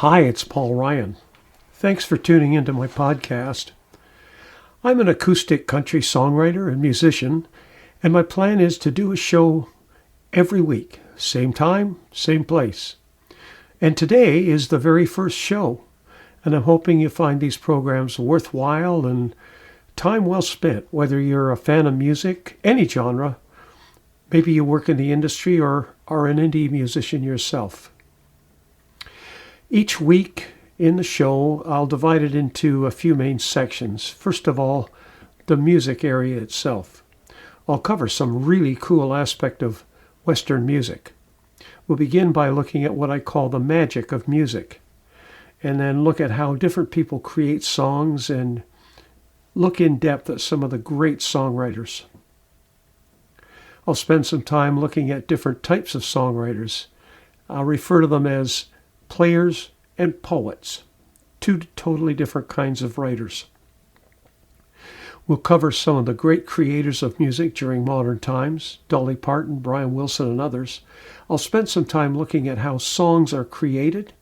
Hi, it's Paul Ryan. Thanks for tuning into my podcast. I'm an acoustic country songwriter and musician, and my plan is to do a show every week, same time, same place. And today is the very first show, and I'm hoping you find these programs worthwhile and time well spent, whether you're a fan of music, any genre, maybe you work in the industry or are an indie musician yourself. Each week in the show, I'll divide it into a few main sections. First of all, the music area itself. I'll cover some really cool aspect of Western music. We'll begin by looking at what I call the magic of music, and then look at how different people create songs and look in depth at some of the great songwriters. I'll spend some time looking at different types of songwriters. I'll refer to them as players and poets, two totally different kinds of writers. We'll cover some of the great creators of music during modern times, Dolly Parton, Brian Wilson, and others. I'll spend some time looking at how songs are created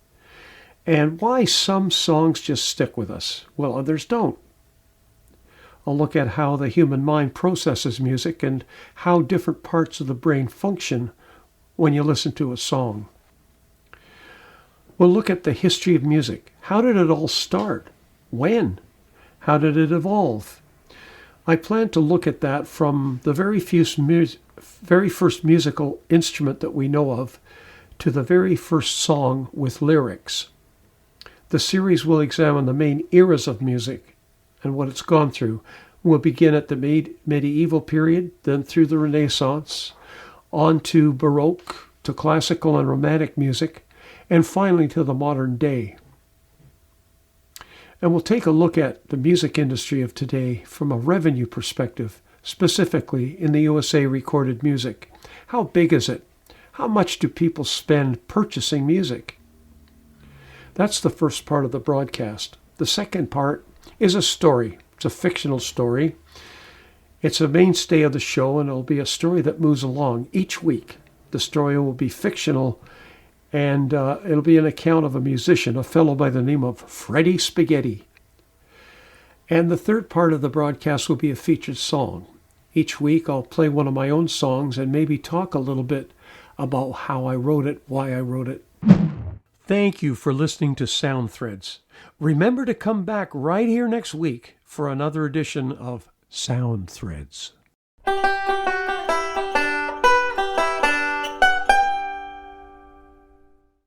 and why some songs just stick with us, while others don't. I'll look at how the human mind processes music and how different parts of the brain function when you listen to a song. We'll look at the history of music. How did it all start? When? How did it evolve? I plan to look at that from the very first musical instrument that we know of to the very first song with lyrics. The series will examine the main eras of music and what it's gone through. We'll begin at the medieval period, then through the Renaissance, on to Baroque, to classical and romantic music, and finally to the modern day. And we'll take a look at the music industry of today from a revenue perspective, specifically in the USA recorded music. How big is it? How much do people spend purchasing music? That's the first part of the broadcast. The second part is a story. It's a fictional story. It's a mainstay of the show, and it'll be a story that moves along each week. The story will be fictional, and it'll be an account of a musician, a fellow by the name of Freddie Spaghetti. And the third part of the broadcast will be a featured song. Each week I'll play one of my own songs and maybe talk a little bit about how I wrote it, why I wrote it. Thank you for listening to Sound Threads. Remember to come back right here next week for another edition of Sound Threads.